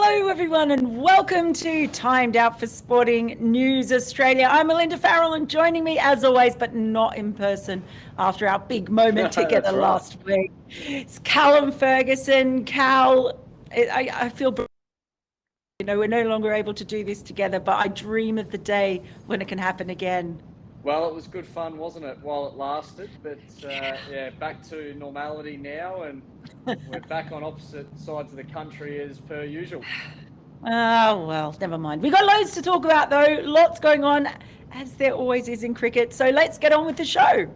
Hello everyone and welcome to Timed Out for Sporting News Australia. I'm Melinda Farrell and joining me as always, but not in person after our big moment together last week, it's Callum Ferguson. Cal, I feel, we're no longer able to do this together, but I dream of the day when it can happen again. Well, it was good fun, wasn't it, while it lasted? But yeah, back to normality now, and we're back on opposite sides of the country as per usual. Oh, well, never mind. We've got loads to talk about, though. Lots going on, as there always is in cricket. So let's get on with the show.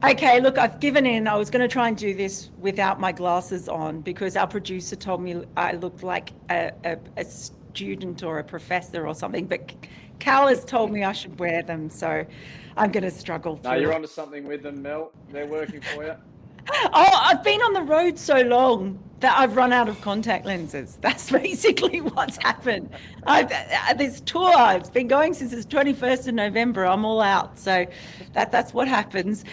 Okay, look, I've given in. I was going to try and do this without my glasses on because our producer told me I looked like a student or a professor or something, but Cal has told me I should wear them, so I'm going to struggle through. No, you're onto something with them, Mel. They're working for you. Oh, I've been on the road so long that I've run out of contact lenses. That's basically what's happened. This tour, it's been going since the 21st of November. I'm all out. So that's what happens.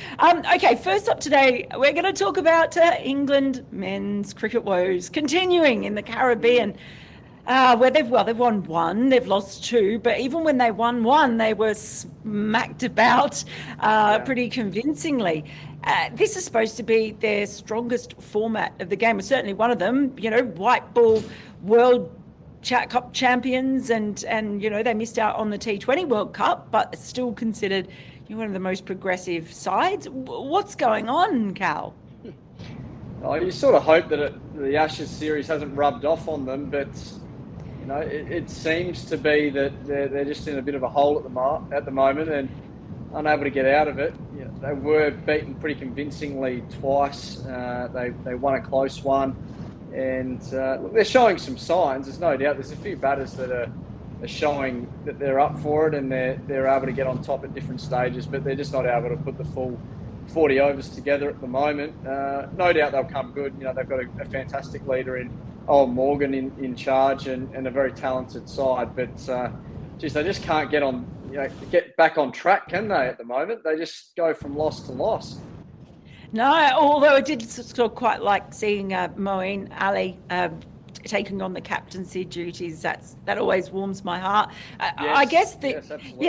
Okay, first up today, we're going to talk about England men's cricket woes continuing in the Caribbean. Where they've won one, they've lost two, but even when they won one, they were smacked about pretty convincingly. This is supposed to be their strongest format of the game. It's certainly one of them. White ball world cup champions, and they missed out on the T20 World Cup, but it's still considered one of the most progressive sides. What's going on, Cal? Oh, you sort of hope that the Ashes series hasn't rubbed off on them, but it seems to be that they're just in a bit of a hole at the moment and unable to get out of it. They were beaten pretty convincingly twice. They won a close one, and they're showing some signs. There's no doubt. There's a few batters that are showing that they're up for it and they're able to get on top at different stages, but they're just not able to put the full 40 overs together at the moment. No doubt they'll come good. They've got a fantastic leader in Owen Morgan in charge and a very talented side, but they just can't get back on track, can they? At the moment, they just go from loss to loss. No, although I did sort of quite like seeing Moeen Ali taking on the captaincy duties. That always warms my heart. Yes, I guess absolutely.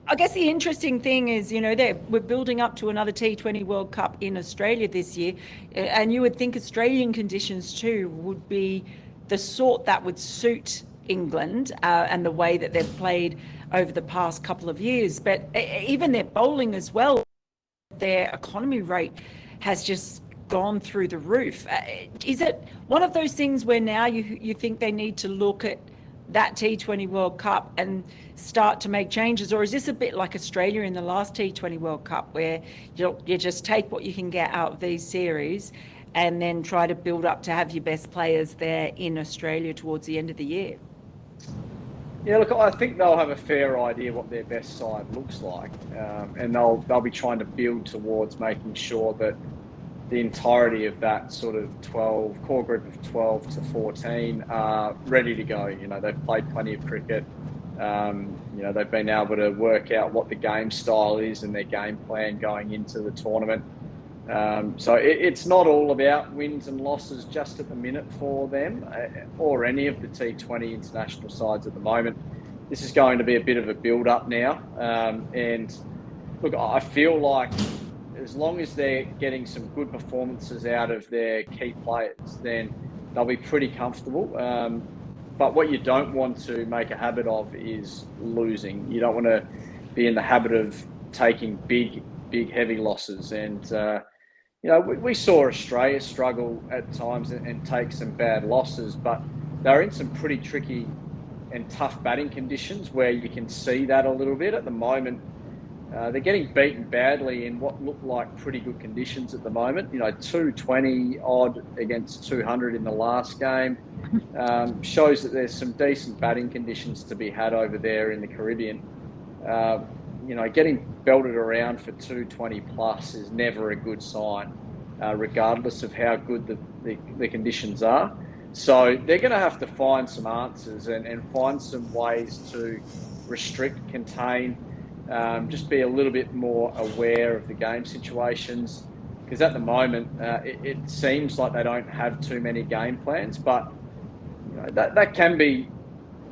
I guess the interesting thing is, we're building up to another T20 World Cup in Australia this year, and you would think Australian conditions too would be the sort that would suit England and the way that they've played over the past couple of years. But even their bowling as well, their economy rate has just gone through the roof. Is it one of those things where now you think they need to look at that T20 World Cup and start to make changes, or is this a bit like Australia in the last T20 World Cup where you just take what you can get out of these series and then try to build up to have your best players there in Australia towards the end of the year? Yeah, look, I think they'll have a fair idea what their best side looks like, and they'll be trying to build towards making sure that the entirety of that sort of core group of 12 to 14 are ready to go. They've played plenty of cricket. They've been able to work out what the game style is and their game plan going into the tournament. So it's not all about wins and losses just at the minute for them or any of the T20 international sides at the moment. This is going to be a bit of a build-up now. And look, I feel like as long as they're getting some good performances out of their key players, then they'll be pretty comfortable. But what you don't want to make a habit of is losing. You don't want to be in the habit of taking big, heavy losses. And, we saw Australia struggle at times and take some bad losses, but they're in some pretty tricky and tough batting conditions where you can see that a little bit. At the moment, they're getting beaten badly in what look like pretty good conditions at the moment. 220 odd against 200 in the last game shows that there's some decent batting conditions to be had over there in the Caribbean. Getting belted around for 220 plus is never a good sign, regardless of how good the conditions are. So they're going to have to find some answers and find some ways to restrict, contain, just be a little bit more aware of the game situations, because at the moment it seems like they don't have too many game plans, but that can be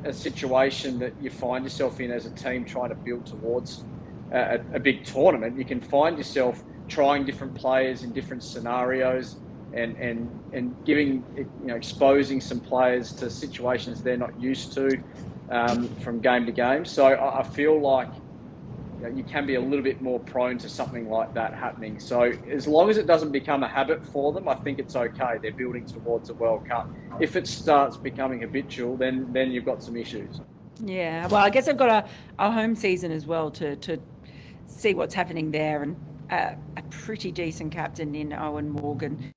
a situation that you find yourself in as a team trying to build towards a big tournament. You can find yourself trying different players in different scenarios and giving, exposing some players to situations they're not used to from game to game. So I feel like you can be a little bit more prone to something like that happening. So as long as it doesn't become a habit for them, I think it's okay. They're building towards a World Cup. If it starts becoming habitual, then you've got some issues. Yeah, well, I guess I've got a home season as well to see what's happening there, and a pretty decent captain in Owen Morgan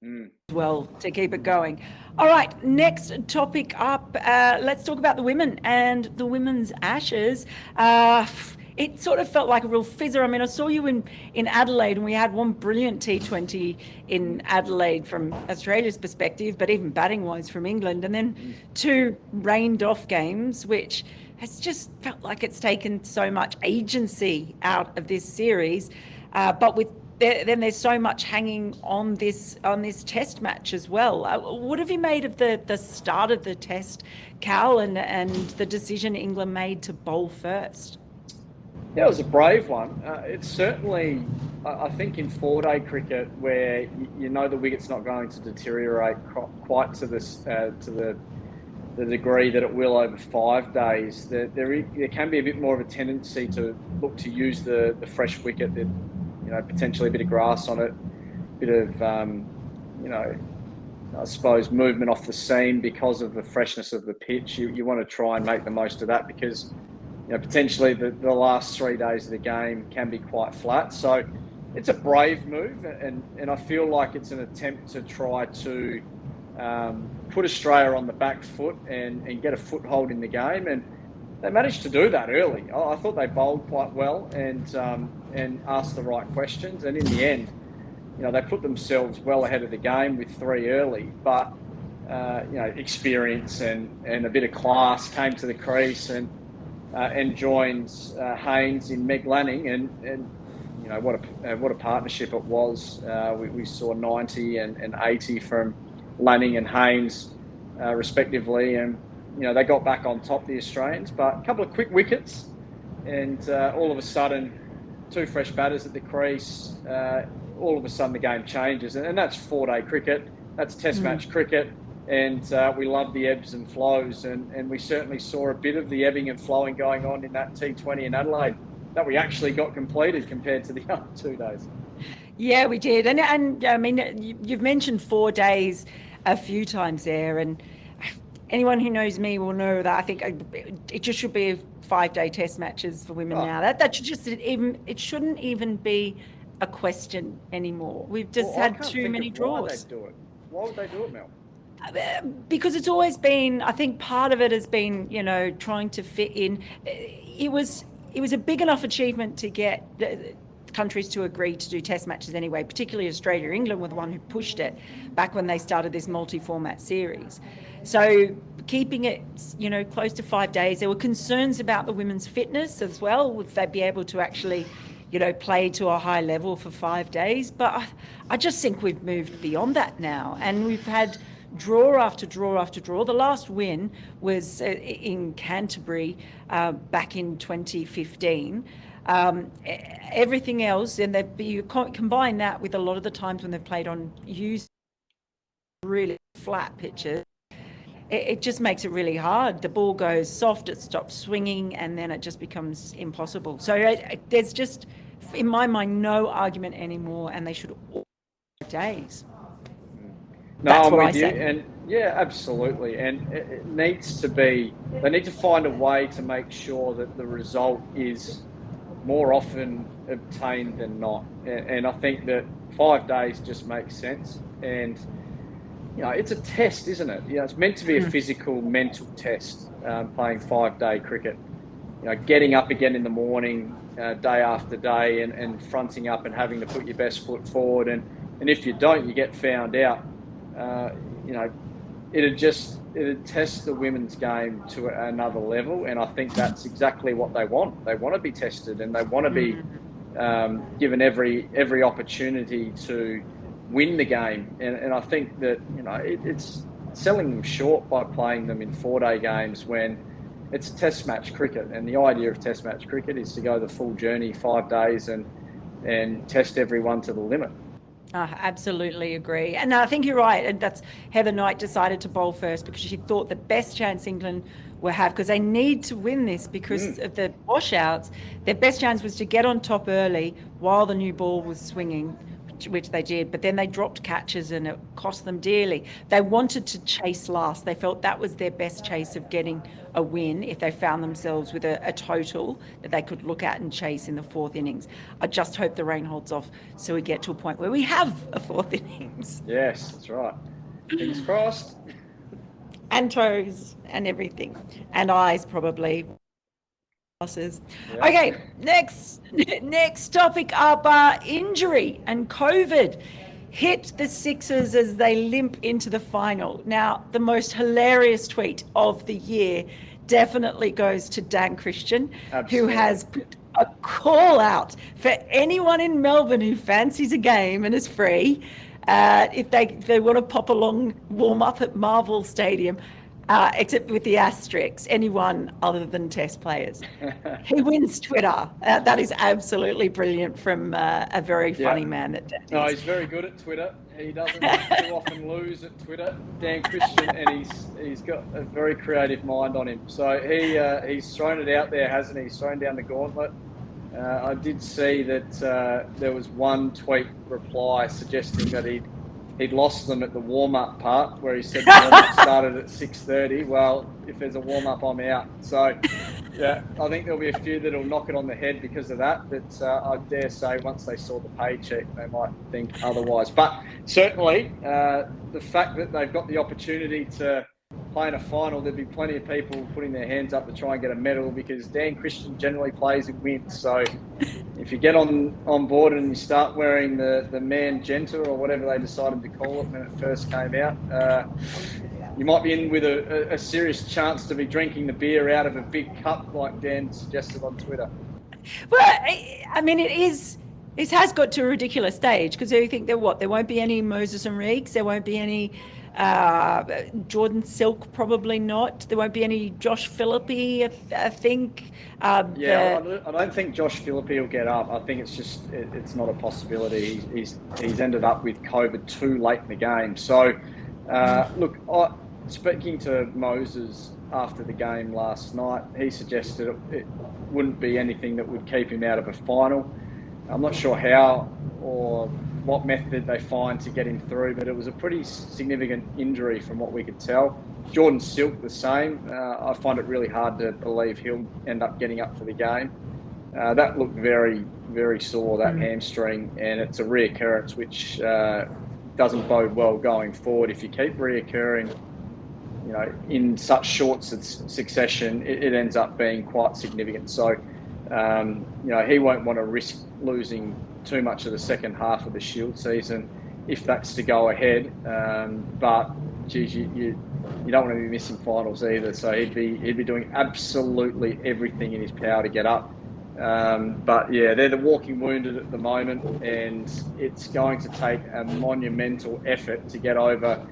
as well to keep it going. All right, next topic up. Let's talk about the women and the women's Ashes. It sort of felt like a real fizzer. I mean, I saw you in Adelaide, and we had one brilliant T20 in Adelaide from Australia's perspective, but even batting-wise from England, and then two rained-off games, which has just felt like it's taken so much agency out of this series. But then there's so much hanging on this test match as well. What have you made of the start of the test, Cal, and the decision England made to bowl first? Yeah, it was a brave one. It's certainly, I think, in 4-day cricket, where the wicket's not going to deteriorate quite to the degree that it will over 5 days. There can be a bit more of a tendency to look to use the fresh wicket, that potentially a bit of grass on it, a bit of I suppose movement off the seam because of the freshness of the pitch. You want to try and make the most of that, because potentially the last 3 days of the game can be quite flat. So it's a brave move, and I feel like it's an attempt to try to put Australia on the back foot and get a foothold in the game. And they managed to do that early. I thought they bowled quite well and asked the right questions. And in the end, they put themselves well ahead of the game with 3 early. But, experience and a bit of class came to the crease and joined Haynes in Meg Lanning, and what a partnership it was. We saw 90 and 80 from Lanning and Haynes respectively, and they got back on top, the Australians, but a couple of quick wickets, and all of a sudden 2 fresh batters at the crease. All of a sudden the game changes, and that's 4-day cricket, that's test match cricket. And we love the ebbs and flows, and we certainly saw a bit of the ebbing and flowing going on in that T20 in Adelaide that we actually got completed compared to the other 2 days. Yeah, we did. And I mean, you've mentioned 4 days a few times there, and anyone who knows me will know that I think it just should be 5-day test matches for women now. That should it shouldn't even be a question anymore. We've just had too many draws. Why would they do it, Mel? Because it's always been, I think part of it has been, trying to fit in. It was a big enough achievement to get countries to agree to do test matches anyway, particularly Australia. England were the one who pushed it back when they started this multi-format series. So keeping it, close to 5 days, there were concerns about the women's fitness as well. Would they be able to actually, play to a high level for 5 days? But I just think we've moved beyond that now, and we've had draw after draw after draw. The last win was in Canterbury back in 2015. Everything else, and you combine that with a lot of the times when they've played on used really flat pitches, it just makes it really hard. The ball goes soft, it stops swinging, and then it just becomes impossible. So there's just, in my mind, no argument anymore, and they should all 5 days. No, I'm with you. And yeah, absolutely. And it needs to be, they need to find a way to make sure that the result is more often obtained than not. And I think that 5 days just makes sense. And, it's a test, isn't it? It's meant to be a physical, mental test, playing 5-day cricket. Getting up again in the morning, day after day, and fronting up and having to put your best foot forward. And if you don't, you get found out. It'd test the women's game to another level, and I think that's exactly what they want. They want to be tested, and they want to be given every opportunity to win the game. And I think that, you know, it's selling them short by playing them in 4-day games when it's Test match cricket. And the idea of Test match cricket is to go the full journey, 5 days, and test everyone to the limit. Absolutely agree. And I think you're right. And that's Heather Knight decided to bowl first because she thought the best chance England will have, because they need to win this because of the washouts. Their best chance was to get on top early while the new ball was swinging, which they did, but then they dropped catches and it cost them dearly. They wanted to chase last. They felt that was their best chase of getting a win if they found themselves with a total that they could look at and chase in the 4th innings. I just hope the rain holds off so we get to a point where we have a 4th innings. Yes, that's right. Fingers crossed. And toes and everything. And eyes probably. Losses. Yeah. Okay, next topic up, injury and COVID hit the Sixers as they limp into the final. Now, the most hilarious tweet of the year definitely goes to Dan Christian, who has put a call out for anyone in Melbourne who fancies a game and is free, if they want to pop along, warm up at Marvel Stadium. Except with the asterisks, anyone other than Test players. He wins Twitter. That is absolutely brilliant from a very funny man that Dan is. No, he's very good at Twitter. He doesn't too often lose at Twitter. Dan Christian, and he's got a very creative mind on him. So he's thrown it out there, hasn't he? He's thrown down the gauntlet. I did see that there was one tweet reply suggesting that he'd lost them at the warm-up part where he said the warm-up started at 6:30. Well, if there's a warm-up, I'm out. So, yeah, I think there'll be a few that'll knock it on the head because of that. But I dare say once they saw the paycheck, they might think otherwise. But certainly, the fact that they've got the opportunity to play in a final, there'll be plenty of people putting their hands up to try and get a medal because Dan Christian generally plays and wins. So if you get on board and you start wearing the magenta or whatever they decided to call it when it first came out, you might be in with a serious chance to be drinking the beer out of a big cup like Dan suggested on Twitter. Well, I mean, it has got to a ridiculous stage because you think there won't be any Moses and Reeks, there won't be any Jordan Silk, probably not. There won't be any Josh Philippe, I think. I don't think Josh Philippe will get up. I think it's not a possibility. He's ended up with COVID too late in the game. So, look, speaking to Moses after the game last night, he suggested it wouldn't be anything that would keep him out of a final. I'm not sure how or what method they find to get him through, but it was a pretty significant injury from what we could tell. Jordan Silk, the same. I find it really hard to believe he'll end up getting up for the game. That looked very, very sore, that hamstring, and it's a reoccurrence which doesn't bode well going forward. If you keep reoccurring, in such short succession, it ends up being quite significant. So, he won't want to risk losing too much of the second half of the Shield season if that's to go ahead. But geez, you don't want to be missing finals either. So he'd be doing absolutely everything in his power to get up. But yeah, they're the walking wounded at the moment, and it's going to take a monumental effort to get over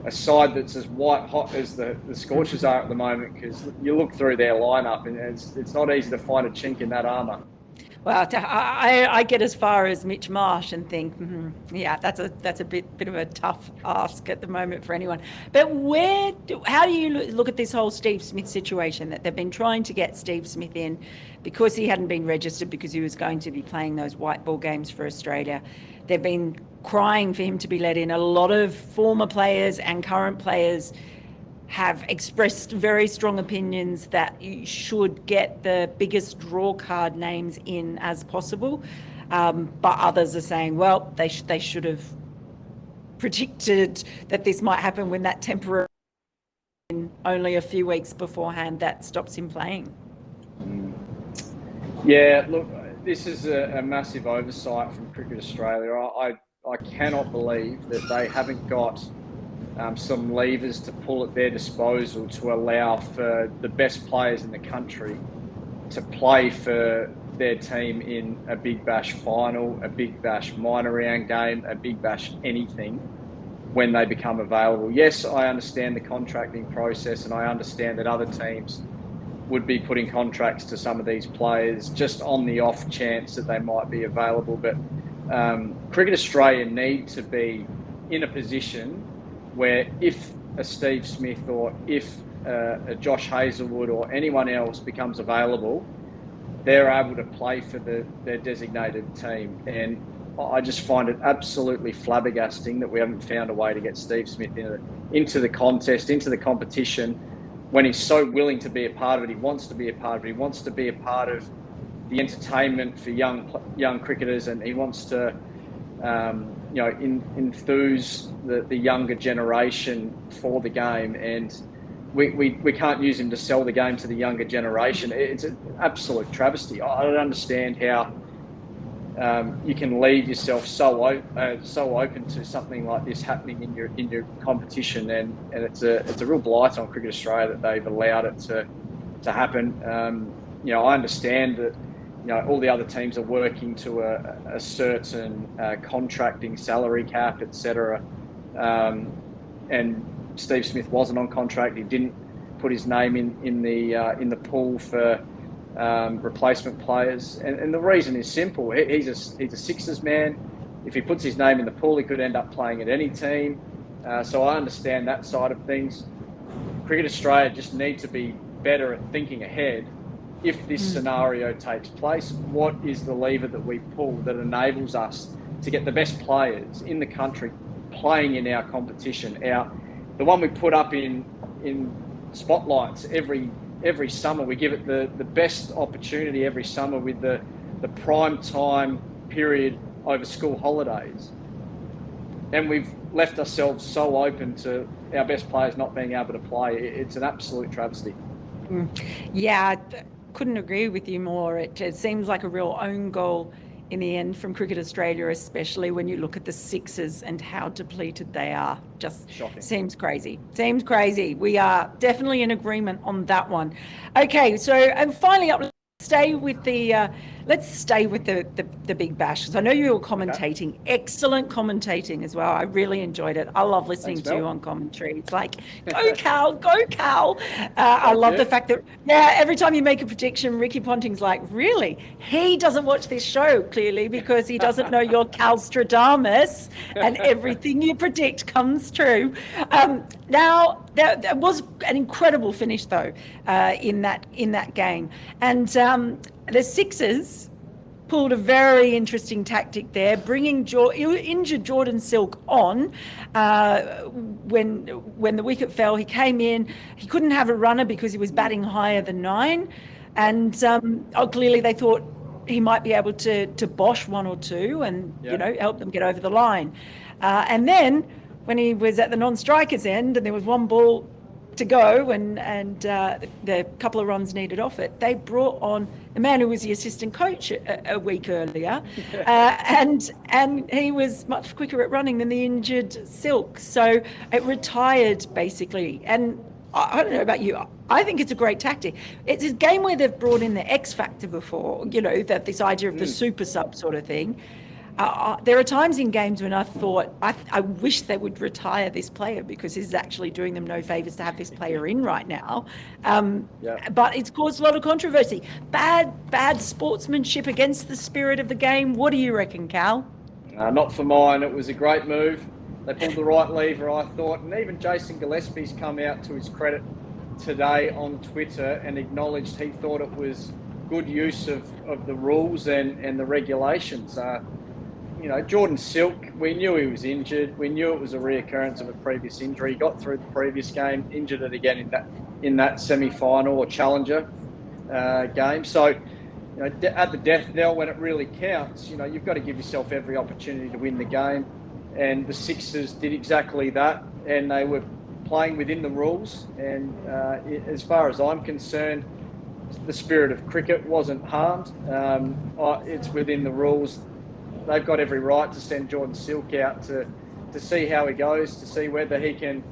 a side that's as white hot as the Scorchers are at the moment, because you look through their lineup and it's not easy to find a chink in that armour. Well, I get as far as Mitch Marsh and think, yeah, that's a bit of a tough ask at the moment for anyone. But how do you look at this whole Steve Smith situation, that they've been trying to get Steve Smith in because he hadn't been registered because he was going to be playing those white ball games for Australia? They've been crying for him to be let in. A lot of former players and current players have expressed very strong opinions that you should get the biggest draw card names in as possible. But others are saying, well, they should have predicted that this might happen when that temporary, only a few weeks beforehand, that stops him playing. Yeah, look, this is a massive oversight from Cricket Australia. I cannot believe that they haven't got some levers to pull at their disposal to allow for the best players in the country to play for their team in a Big Bash final, a Big Bash minor round game, a Big Bash anything when they become available. Yes, I understand the contracting process, and I understand that other teams would be putting contracts to some of these players just on the off chance that they might be available. But Cricket Australia need to be in a position where if a Steve Smith or if a Josh Hazlewood or anyone else becomes available, they're able to play for their designated team. And I just find it absolutely flabbergasting that we haven't found a way to get Steve Smith into the contest, into the competition, when he's so willing to be a part of it. He wants to be a part of it. He wants to be a part of the entertainment for young cricketers, and he wants to enthuse the younger generation for the game. And we can't use him to sell the game to the younger generation. It's an absolute travesty. I don't understand how you can leave yourself so open to something like this happening in your competition, and it's a real blight on Cricket Australia that they've allowed it to happen. I understand that all the other teams are working to a certain contracting salary cap, etc. And Steve Smith wasn't on contract. He didn't put his name in the pool for replacement players, and the reason is simple. He's a Sixers man. If he puts his name in the pool, he could end up playing at any team. So I understand that side of things. Cricket Australia just need to be better at thinking ahead. If this scenario takes place, what is the lever that we pull that enables us to get the best players in the country playing in our competition? The one we put up in spotlights every summer. We give it the best opportunity every summer with the prime time period over school holidays. And we've left ourselves so open to our best players not being able to play. It's an absolute travesty. Yeah, couldn't agree with you more. It seems like a real own goal in the end from Cricket Australia, especially when you look at the Sixers and how depleted they are. Just shocking. Seems crazy. We are definitely in agreement on that one. Okay, so and finally let's stay with the Big Bash, because I know you were commentating. Excellent commentating as well. I really enjoyed it. I love listening to you on commentary. It's like, go Cal, go Cal. I love the fact that every time you make a prediction, Ricky Ponting's like, really? He doesn't watch this show clearly because he doesn't know you're Calstradamus and everything you predict comes true. Now there was an incredible finish though in that game, and the Sixers pulled a very interesting tactic there, bringing injured Jordan Silk on when the wicket fell. He came in, he couldn't have a runner because he was batting higher than 9, and clearly they thought he might be able to bosh 1 or 2 and help them get over the line. And then when he was at the non-strikers end and there was 1 ball to go and the couple of runs needed off it, they brought on the man who was the assistant coach a week earlier, and he was much quicker at running than the injured Silk. So it retired basically. And I don't know about you, I think it's a great tactic. It's a game where they've brought in the X factor before, that this idea of the super sub sort of thing. There are times in games when I've thought, I wish they would retire this player because this is actually doing them no favours to have this player in right now. But it's caused a lot of controversy. Bad sportsmanship against the spirit of the game. What do you reckon, Cal? Not for mine. It was a great move. They pulled the right lever, I thought. And even Jason Gillespie's come out to his credit today on Twitter and acknowledged he thought it was good use of the rules and the regulations. Jordan Silk, we knew he was injured. We knew it was a reoccurrence of a previous injury. He got through the previous game, injured it again in that semi-final or challenger game. So, at the death knell when it really counts, you've got to give yourself every opportunity to win the game. And the Sixers did exactly that, and they were playing within the rules. And as far as I'm concerned, the spirit of cricket wasn't harmed. It's within the rules. They've got every right to send Jordan Silk out to see how he goes, to see whether he can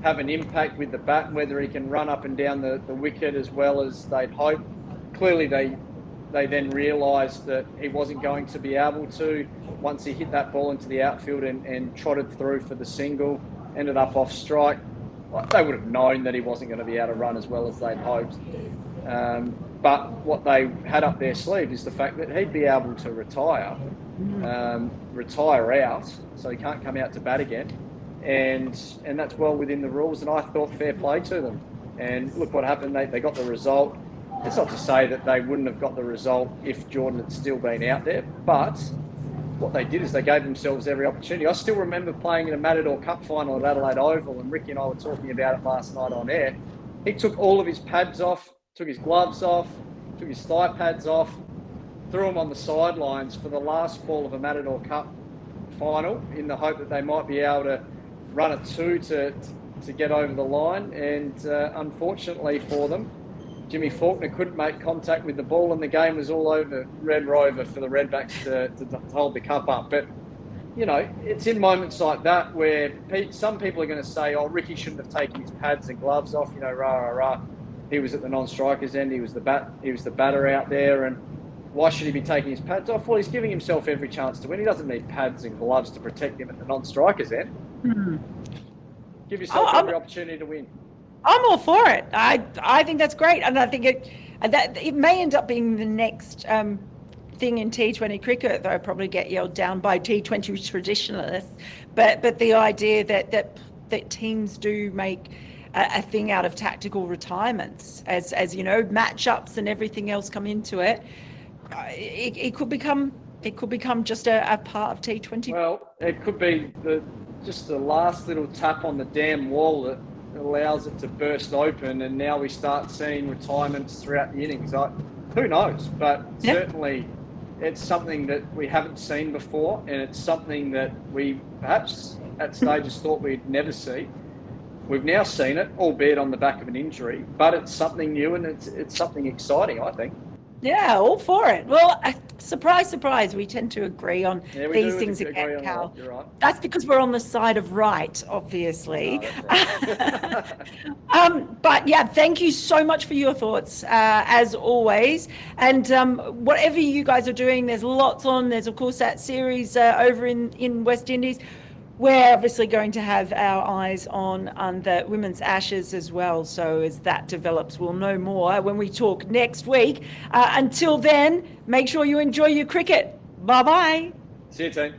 have an impact with the bat, whether he can run up and down the wicket as well as they'd hope. Clearly, they They then realised that he wasn't going to be able to once he hit that ball into the outfield and trotted through for the single, ended up off strike. They would have known that he wasn't going to be able to run as well as they'd hoped. But what they had up their sleeve is the fact that he'd be able to retire out, so he can't come out to bat again. And that's well within the rules, and I thought fair play to them. And look what happened, they got the result. It's not to say that they wouldn't have got the result if Jordan had still been out there, but what they did is they gave themselves every opportunity. I still remember playing in a Matador Cup final at Adelaide Oval, and Ricky and I were talking about it last night on air. He took all of his pads off, took his gloves off, took his thigh pads off, threw them on the sidelines for the last ball of a Matador Cup final in the hope that they might be able to run a 2 to get over the line. And unfortunately for them, Jimmy Faulkner couldn't make contact with the ball, and the game was all over Red Rover for the Redbacks to hold the cup up. But, you know, it's in moments like that where some people are going to say, oh, Ricky shouldn't have taken his pads and gloves off, you know, rah, rah, rah. He was at the non-strikers end, he was the batter out there, and why should he be taking his pads off? Well, he's giving himself every chance to win. He doesn't need pads and gloves to protect him at the non-strikers end. Hmm. Give yourself every opportunity to win. I'm all for it. I think that's great, and I think it may end up being the next thing in T20 cricket, though. Probably get yelled down by T20 traditionalists, but the idea that teams do make a thing out of tactical retirements, as you know, matchups and everything else come into it. It could become just a part of T20. Well, it could be just the last little tap on the damn wall that allows it to burst open, and now we start seeing retirements throughout the innings. Who knows? But certainly it's something that we haven't seen before, and it's something that we perhaps at stages thought we'd never see. We've now seen it, albeit on the back of an injury, but it's something new, and it's something exciting, I think. Yeah, all for it. Well, surprise, surprise, we tend to agree on these things again, Cal. You're right. That's because we're on the side of right, obviously. Oh, right. But yeah, thank you so much for your thoughts, as always. And whatever you guys are doing, there's lots on. There's, of course, that series over in West Indies. We're obviously going to have our eyes on the Women's Ashes as well. So as that develops, we'll know more when we talk next week. Until then, make sure you enjoy your cricket. Bye-bye. See you, team.